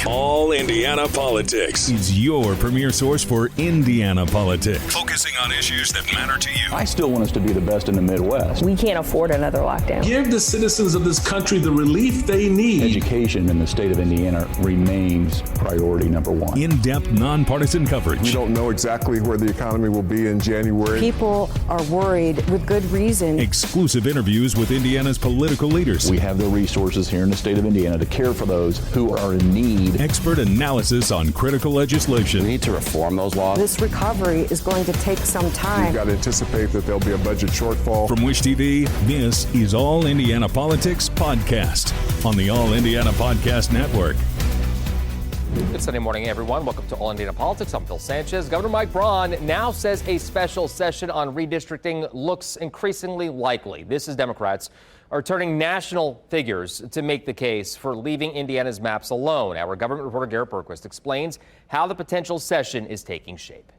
All Indiana Politics is your premier source for Indiana politics, focusing on issues that matter to you. I still want us to be the best in the Midwest. We can't afford another lockdown. Give the citizens of this country the relief they need. Education in the state of Indiana remains priority number one. In-depth, nonpartisan coverage. We don't know exactly where the economy will be in January. People are worried with good reason. Exclusive interviews with Indiana's political leaders. We have the resources here in the state of Indiana to care for those who are in need. Expert analysis on critical legislation. We need to reform those laws. This recovery is going to take some time. We've got to anticipate that there'll be a budget shortfall. From Wish TV, this is All Indiana Politics Podcast on the All Indiana Podcast Network. Good Sunday morning, everyone. Welcome to All Indiana Politics. I'm Phil Sanchez. Governor Mike Braun now says a special session on redistricting looks increasingly likely. This is Democrats are turning national figures to make the case for leaving Indiana's maps alone. Our government reporter Garrett Berquist explains how the potential session is taking shape.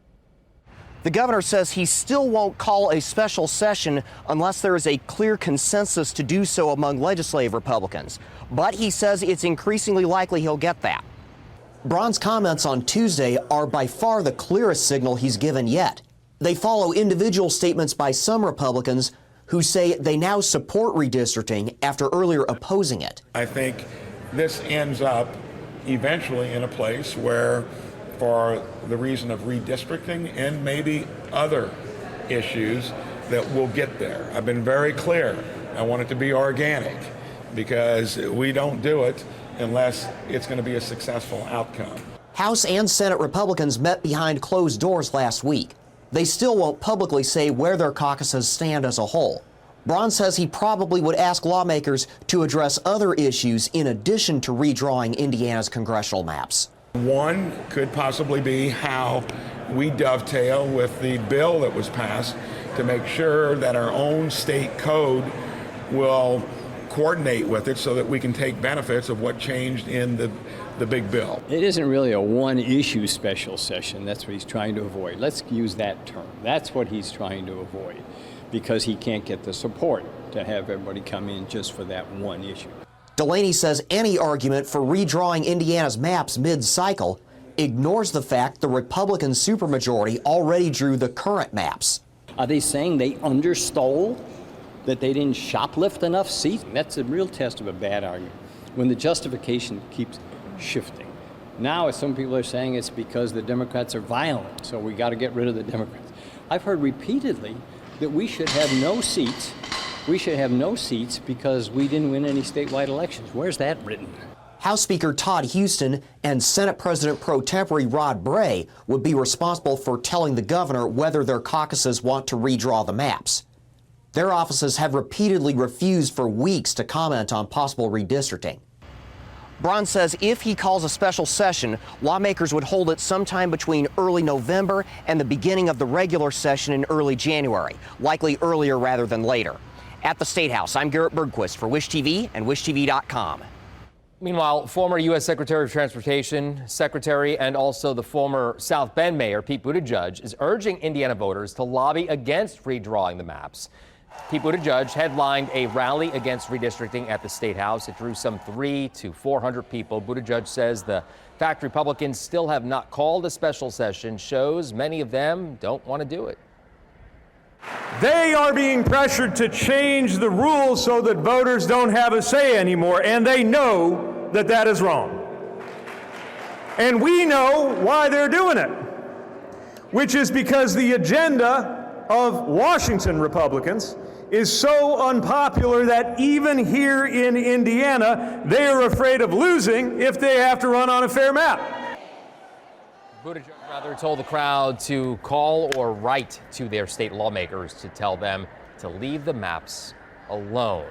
The governor says he still won't call a special session unless there is a clear consensus to do so among legislative Republicans. But he says it's increasingly likely he'll get that. Braun's comments on Tuesday are by far the clearest signal he's given yet. They follow individual statements by some Republicans who say they now support redistricting after earlier opposing it. I think this ends up eventually in a place where, for the reason of redistricting and maybe other issues, that we'll get there. I've been very clear. I want it to be organic because we don't do it unless it's going to be a successful outcome. House and Senate Republicans met behind closed doors last week. They still won't publicly say where their caucuses stand as a whole. Braun says he probably would ask lawmakers to address other issues in addition to redrawing Indiana's congressional maps. One could possibly be how we dovetail with the bill that was passed to make sure that our own state code will coordinate with it so that we can take benefits of what changed in the big bill. It isn't really a one-issue special session. That's what he's trying to avoid. Let's use that term. That's what he's trying to avoid because he can't get the support to have everybody come in just for that one issue. Delaney says any argument for redrawing Indiana's maps mid-cycle ignores the fact the Republican supermajority already drew the current maps. Are they saying they understole? That they didn't shoplift enough seats? That's a real test of a bad argument, when the justification keeps shifting. Now, as some people are saying, it's because the Democrats are violent, so we got to get rid of the Democrats. I've heard repeatedly that we should have no seats. We should have no seats because we didn't win any statewide elections. Where's that written? House Speaker Todd Houston and Senate President pro tempore Rod Bray would be responsible for telling the governor whether their caucuses want to redraw the maps. Their offices have repeatedly refused for weeks to comment on possible redistricting. Braun says if he calls a special session, lawmakers would hold it sometime between early November and the beginning of the regular session in early January, likely earlier rather than later. At the State House, I'm Garrett Berquist for Wish TV and WishTV.com. Meanwhile, former U.S. Secretary of Transportation, Secretary, and also the former South Bend Mayor Pete Buttigieg is urging Indiana voters to lobby against redrawing the maps. Pete Buttigieg headlined a rally against redistricting at the State House. It drew some 300 to 400 people. Buttigieg says the fact Republicans still have not called a special session shows many of them don't want to do it. They are being pressured to change the rules so that voters don't have a say anymore, and they know that that is wrong. And we know why they're doing it, which is because the agenda of Washington Republicans is so unpopular that even here in Indiana, they are afraid of losing if they have to run on a fair map. Buttigieg rather told the crowd to call or write to their state lawmakers to tell them to leave the maps alone.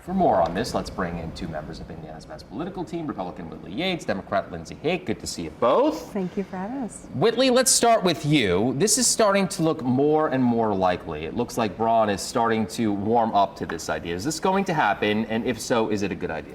For more on this, let's bring in two members of Indiana's best political team, Republican Whitley Yates, Democrat Lindsay Haake. Good to see you both. Thank you for having us. Whitley, let's start with you. This is starting to look more and more likely. It looks like Braun is starting to warm up to this idea. Is this going to happen? And if so, is it a good idea?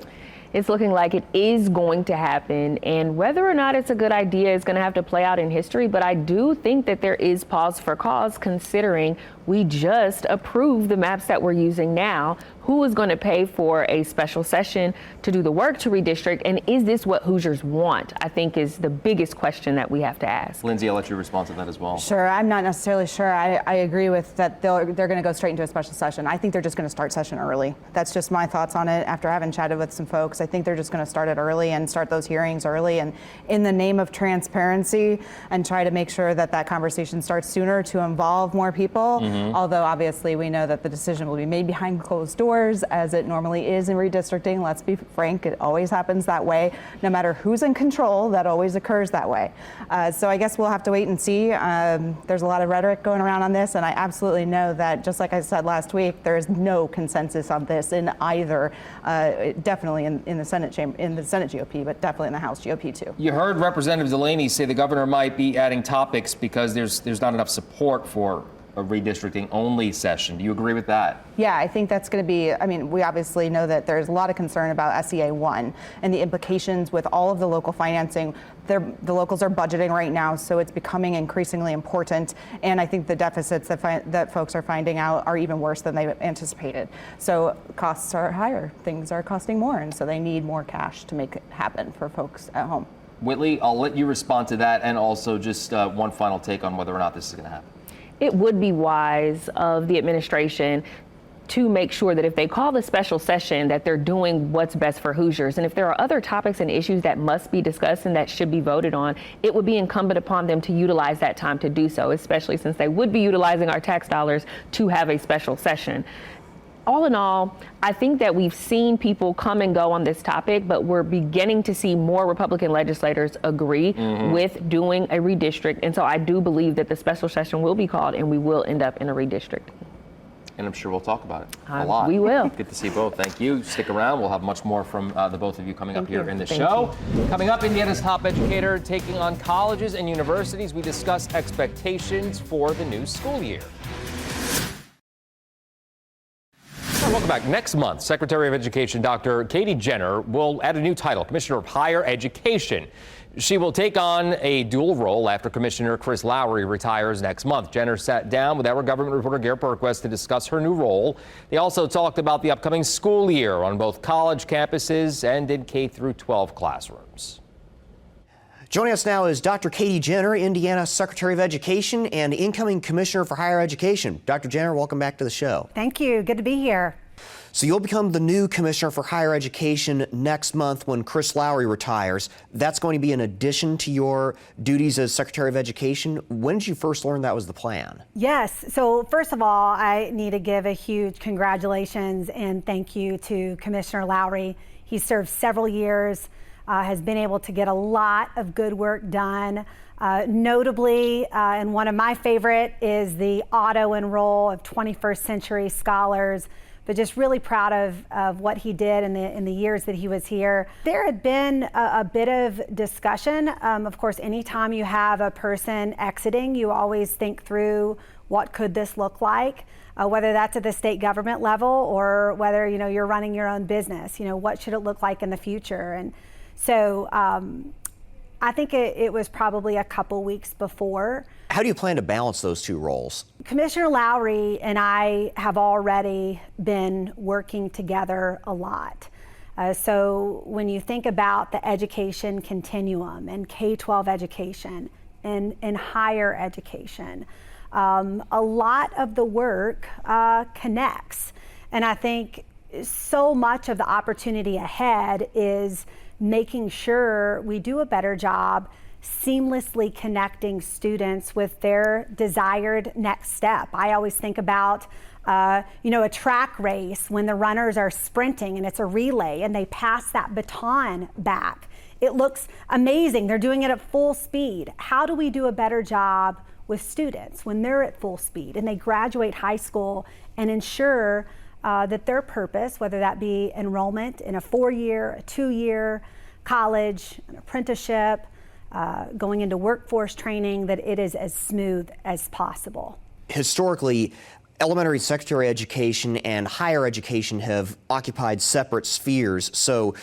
It's looking like it is going to happen, and whether or not it's a good idea is going to have to play out in history, but I do think that there is pause for cause considering we just approved the maps that we're using now Who is going to pay for a special session to do the work to redistrict? And is this what Hoosiers want? I think is the biggest question that we have to ask. Lindsay, I'll let you respond to that as well. Sure. I'm not necessarily sure. I agree with that. They're going to go straight into a special session. I think they're just going to start session early. That's just my thoughts on it after having chatted with some folks. I think they're just going to start it early and start those hearings early, and in the name of transparency, and try to make sure that that conversation starts sooner to involve more people. Although obviously we know that the decision will be made behind closed doors, as it normally is in redistricting. Let's be frank, it always happens that way. No matter who's in control, that always occurs that way. So I guess we'll have to wait and see. There's a lot of rhetoric going around on this, and I absolutely know that, just like I said last week, there is no consensus on this in either, definitely in the Senate chamber, in the Senate GOP, but definitely in the House GOP too. You heard Representative Delaney say the governor might be adding topics because there's not enough support for a redistricting only session. Do you agree with that? Yeah, I think that's going to be, I mean, we obviously know that there's a lot of concern about SEA 1 and the implications with all of the local financing. The locals are budgeting right now, so it's becoming increasingly important. And I think the deficits that folks are finding out are even worse than they anticipated. So costs are higher, things are costing more, and so they need more cash to make it happen for folks at home. Whitley, I'll let you respond to that, and also just one final take on whether or not this is going to happen. It would be wise of the administration to make sure that if they call the special session, that they're doing what's best for Hoosiers. And if there are other topics and issues that must be discussed and that should be voted on, it would be incumbent upon them to utilize that time to do so, especially since they would be utilizing our tax dollars to have a special session. All in all, I think that we've seen people come and go on this topic, but we're beginning to see more Republican legislators agree with doing a redistrict. And so I do believe that the special session will be called and we will end up in a redistrict. And I'm sure we'll talk about it a lot. We will. Good to see you both. Thank you. Stick around. We'll have much more from the both of you coming up here in the show. Coming up, Indiana's top educator taking on colleges and universities. We discuss expectations for the new school year. Welcome back. Next month, Secretary of Education Dr. Katie Jenner will add a new title, Commissioner of Higher Education. She will take on a dual role after Commissioner Chris Lowry retires next month. Jenner sat down with our government reporter Garrett Berquist to discuss her new role. They also talked about the upcoming school year on both college campuses and in K-12 classrooms. Joining us now is Dr. Katie Jenner, Indiana Secretary of Education and incoming Commissioner for Higher Education. Dr. Jenner, welcome back to the show. Thank you. Good to be here. So you'll become the new Commissioner for Higher Education next month when Chris Lowry retires. That's going to be in addition to your duties as Secretary of Education. When did you first learn that was the plan? Yes. So first of all, I need to give a huge congratulations and thank you to Commissioner Lowry. He served several years, has been able to get a lot of good work done. Notably, and one of my favorite is the auto enroll of 21st century scholars, but just really proud of what he did in the years that he was here. There had been a bit of discussion. Of course, anytime you have a person exiting, you always think through what could this look like, whether that's at the state government level or whether you're running your own business. What should it look like in the future? And so I think it was probably a couple weeks before. How do you plan to balance those two roles? Commissioner Lowry and I have already been working together a lot. So when you think about the education continuum and K-12 education and higher education, a lot of the work connects. And I think so much of the opportunity ahead is making sure we do a better job seamlessly connecting students with their desired next step. I always think about, a track race when the runners are sprinting and it's a relay and they pass that baton back. It looks amazing. They're doing it at full speed. How do we do a better job with students when they're at full speed and they graduate high school and ensure that their purpose, whether that be enrollment in a 4-year, a 2-year college, an apprenticeship, going into workforce training, that it is as smooth as possible. Historically, elementary secondary education and higher education have occupied separate spheres. So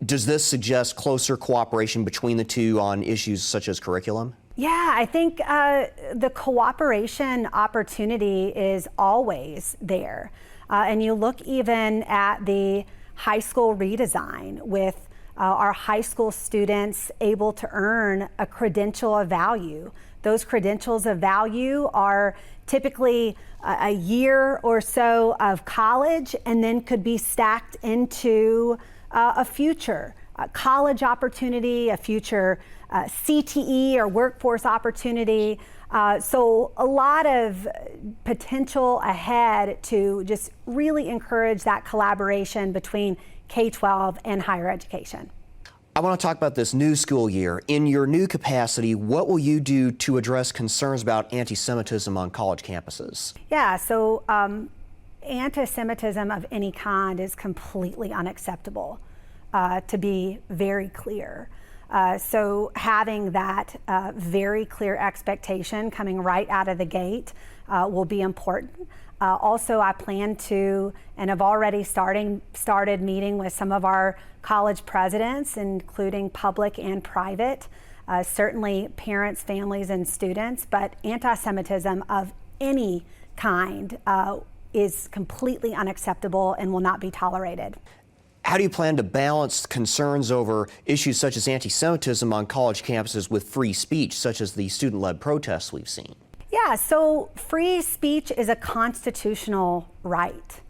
does this suggest closer cooperation between the two on issues such as curriculum? Yeah, I think the cooperation opportunity is always there. And you look even at the high school redesign with our high school students able to earn a credential of value. Those credentials of value are typically a year or so of college and then could be stacked into a future college opportunity, a future CTE or workforce opportunity. So a lot of potential ahead to just really encourage that collaboration between K-12 and higher education. I want to talk about this new school year. In your new capacity, what will you do to address concerns about anti-Semitism on college campuses? Yeah, so anti-Semitism of any kind is completely unacceptable, to be very clear. So having that very clear expectation coming right out of the gate will be important. Also, I plan to, and have already started meeting with some of our college presidents, including public and private, certainly parents, families, and students, but anti-Semitism of any kind is completely unacceptable and will not be tolerated. How do you plan to balance concerns over issues such as anti-Semitism on college campuses with free speech, such as the student-led protests we've seen? Yeah, so free speech is a constitutional right.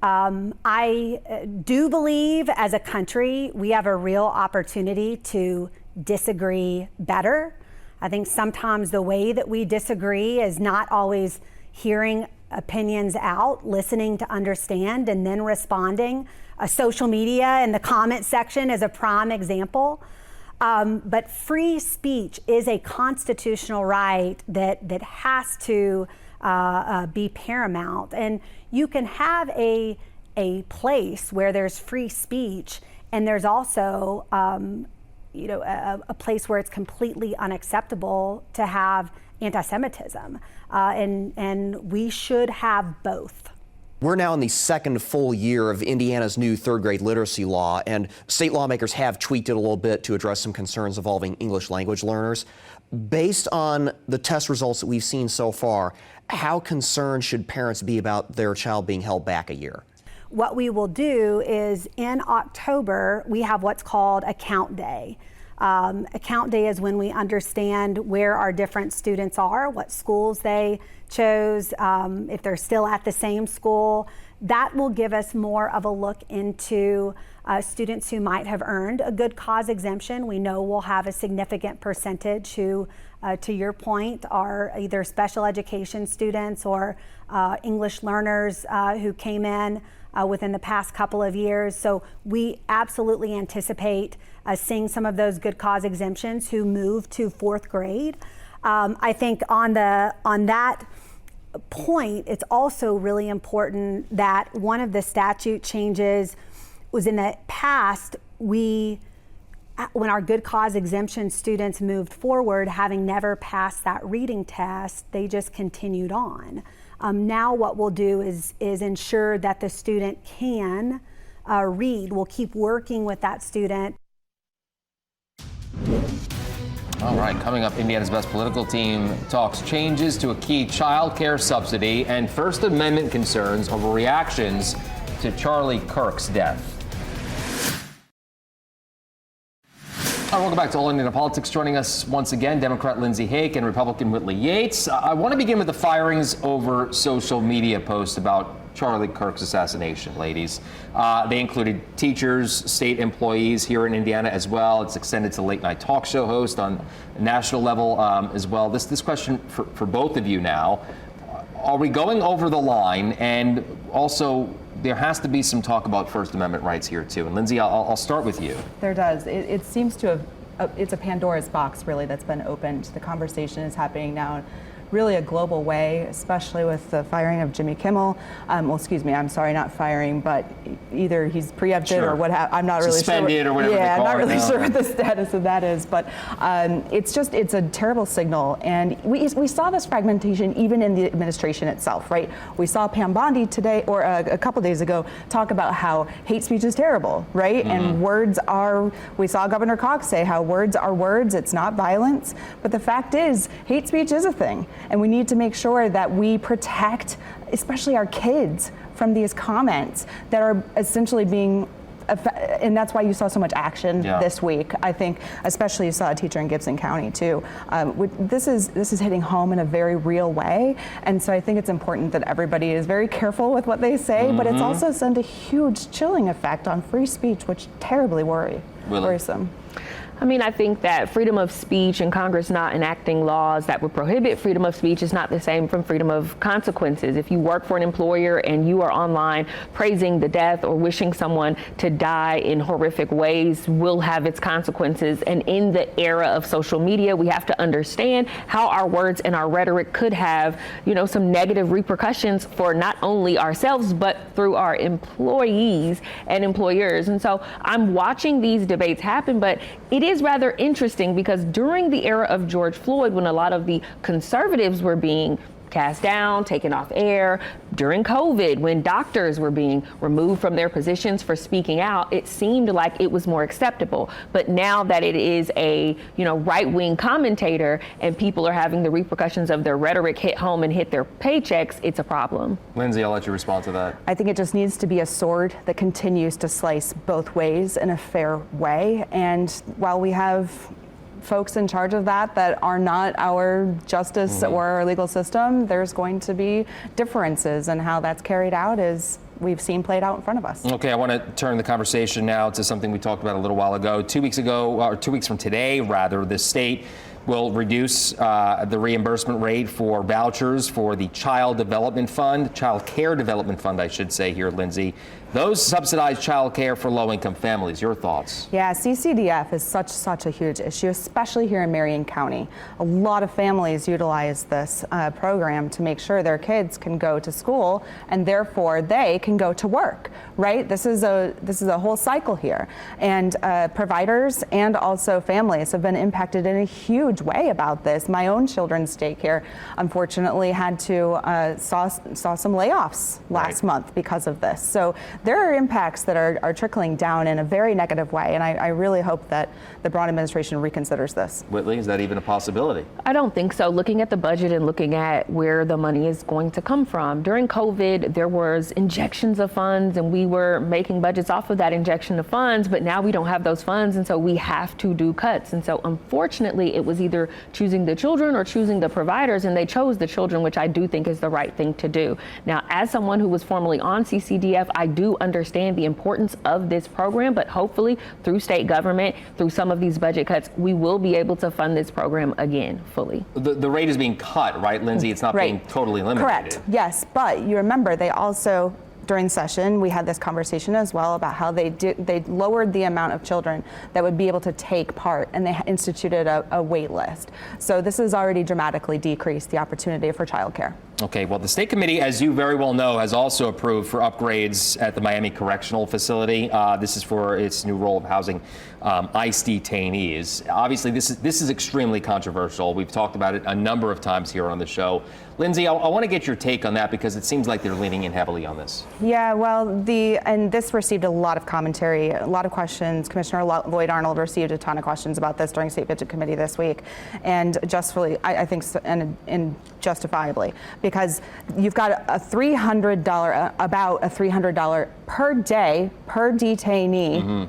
I do believe as a country we have a real opportunity to disagree better. I think sometimes the way that we disagree is not always hearing opinions out, listening to understand, and then responding. Social media and the comment section is a prime example. But free speech is a constitutional right that has to be paramount. And you can have a place where there's free speech and there's also a place where it's completely unacceptable to have anti-Semitism. And we should have both. We're now in the second full year of Indiana's new third grade literacy law, and state lawmakers have tweaked it a little bit to address some concerns involving English language learners. Based on the test results that we've seen so far, how concerned should parents be about their child being held back a year? What we will do is in October, we have what's called a count day. A count day is when we understand where our different students are, what schools they chose, if they're still at the same school. That will give us more of a look into students who might have earned a good cause exemption. We know we'll have a significant percentage who, to your point, are either special education students or English learners who came in within the past couple of years. So we absolutely anticipate seeing some of those good cause exemptions who move to fourth grade. I think on that point, it's also really important that one of the statute changes was in the past, when our good cause exemption students moved forward, having never passed that reading test, they just continued on. Now what we'll do is ensure that the student can read. We'll keep working with that student. All right, coming up, Indiana's Best Political Team talks changes to a key child care subsidy and First Amendment concerns over reactions to Charlie Kirk's death. All right, welcome back to All Indiana Politics. Joining us once again, Democrat Lindsay Haake and Republican Whitley Yates. I want to begin with the firings over social media posts about Charlie Kirk's assassination, ladies. They included teachers, state employees here in Indiana as well. It's extended to late night talk show host on a national level as well. This question for both of you now. Are we going over the line? And also, there has to be some talk about First Amendment rights here too. And Lindsay, I'll start with you. There does. It seems to have, it's a Pandora's box really that's been opened. The conversation is happening now really a global way, especially with the firing of Jimmy Kimmel. Well, excuse me, I'm sorry, not firing, but either he's preempted or what I'm not really sure. Suspended or whatever they call it. Yeah, I'm not really sure what the status of that is, but it's a terrible signal. And we saw this fragmentation even in the administration itself, right? We saw Pam Bondi today, or a couple days ago, talk about how hate speech is terrible, right? And we saw Governor Cox say how words are words, it's not violence. But the fact is, hate speech is a thing. And we need to make sure that we protect, especially our kids, from these comments that are essentially being, and that's why you saw so much action this week. I think, especially you saw a teacher in Gibson County too. This is hitting home in a very real way, and so I think it's important that everybody is very careful with what they say. But it's also sent a huge chilling effect on free speech, which terribly worrisome. I mean, I think that freedom of speech and Congress not enacting laws that would prohibit freedom of speech is not the same from freedom of consequences. If you work for an employer and you are online praising the death or wishing someone to die in horrific ways, will have its consequences. And in the era of social media, we have to understand how our words and our rhetoric could have, some negative repercussions for not only ourselves, but through our employees and employers. And so I'm watching these debates happen, but it is rather interesting because during the era of George Floyd, when a lot of the conservatives were being cast down, taken off air, during COVID, when doctors were being removed from their positions for speaking out, it seemed like it was more acceptable. But now that it is a, right-wing commentator and people are having the repercussions of their rhetoric hit home and hit their paychecks, it's a problem. Lindsay, I'll let you respond to that. I think it just needs to be a sword that continues to slice both ways in a fair way. And while we have folks in charge of that are not our justice or our legal system, there's going to be differences in how that's carried out, as we've seen played out in front of us. Okay, I want to turn the conversation now to something we talked about a little while ago. 2 weeks ago, or 2 weeks from today, rather, the state will reduce the reimbursement rate for vouchers for the Child Care Development Fund, I should say here, Lindsay. Those subsidize child care for low-income families. Your thoughts? Yeah, CCDF is such a huge issue, especially here in Marion County. A lot of families utilize this program to make sure their kids can go to school and therefore they can go to work, right? This is a whole cycle here. And providers and also families have been impacted in a huge way about this. My own children's daycare, unfortunately, had to saw some layoffs last month because of this. So there are impacts that are trickling down in a very negative way, and I really hope that the Braun administration reconsiders this. Whitley, is that even a possibility? I don't think so. Looking at the budget and looking at where the money is going to come from. During COVID, there was injections of funds, and we were making budgets off of that injection of funds, but now we don't have those funds, and so we have to do cuts. And so unfortunately, it was either choosing the children or choosing the providers, and they chose the children, which I do think is the right thing to do. Now, as someone who was formerly on CCDF, I do understand the importance of this program, but hopefully through state government, through some of these budget cuts, we will be able to fund this program again fully. The rate is being cut, right, Lindsay? It's not being totally eliminated. Correct, yes, but you remember they also, during session, we had this conversation as well about how they lowered the amount of children that would be able to take part, and they instituted a wait list. So this has already dramatically decreased the opportunity for childcare. Okay, well, the state committee, as you very well know, has also approved for upgrades at the Miami Correctional facility. This is for its new role of housing ICE detainees. Obviously, this is extremely controversial. We've talked about it a number of times here on the show. Lindsay, I want to get your take on that because it seems like they're leaning in heavily on this. Yeah, well, and this received a lot of commentary, a lot of questions. Commissioner Lloyd Arnold received a ton of questions about this during State Budget Committee this week, and justly, I think, and justifiably, because you've got about a $300 per day per detainee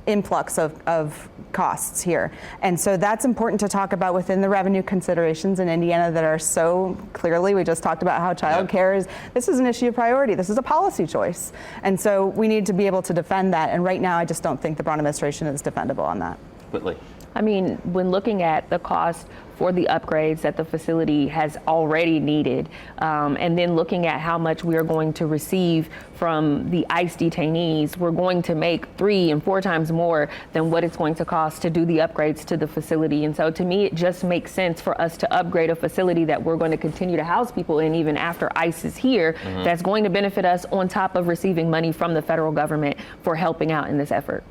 influx of costs here. And so that's important to talk about within the revenue considerations in Indiana that are so clearly, we just talked about how child care is, this is an issue of priority. This is a policy choice. And so we need to be able to defend that. And right now, I just don't think the Braun administration is defendable on that. Whitley. I mean, when looking at the cost for the upgrades that the facility has already needed, and then looking at how much we are going to receive from the ICE detainees, we're going to make 3 and 4 times more than what it's going to cost to do the upgrades to the facility. And so to me, it just makes sense for us to upgrade a facility that we're going to continue to house people in even after ICE is here, that's going to benefit us on top of receiving money from the federal government for helping out in this effort.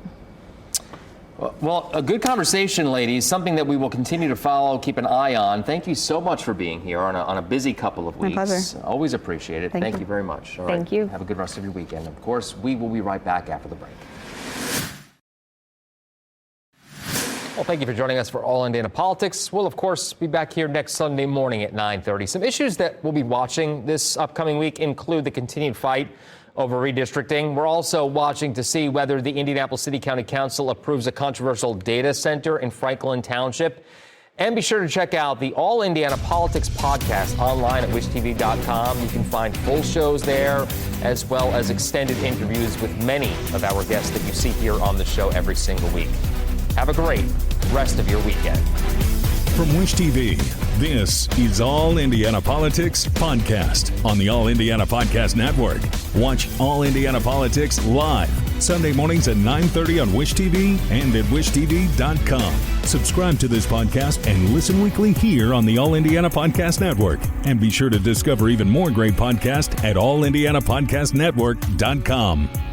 Well, a good conversation, ladies, something that we will continue to follow, keep an eye on. Thank you so much for being here on a busy couple of weeks. My pleasure. Always appreciate it. Thank you very much. All right. Thank you. Have a good rest of your weekend. Of course, we will be right back after the break. Well, thank you for joining us for All Indiana Politics. We'll, of course, be back here next Sunday morning at 9:30. Some issues that we'll be watching this upcoming week include the continued fight over redistricting. We're also watching to see whether the Indianapolis City County Council approves a controversial data center in Franklin Township. And be sure to check out the All Indiana Politics podcast online at wishtv.com. You can find full shows there, as well as extended interviews with many of our guests that you see here on the show every single week. Have a great rest of your weekend. From Wish TV, this is All Indiana Politics Podcast on the All Indiana Podcast Network. Watch All Indiana Politics live Sunday mornings at 9:30 on Wish TV and at wishtv.com. Subscribe to this podcast and listen weekly here on the All Indiana Podcast Network. And be sure to discover even more great podcasts at allindianapodcastnetwork.com.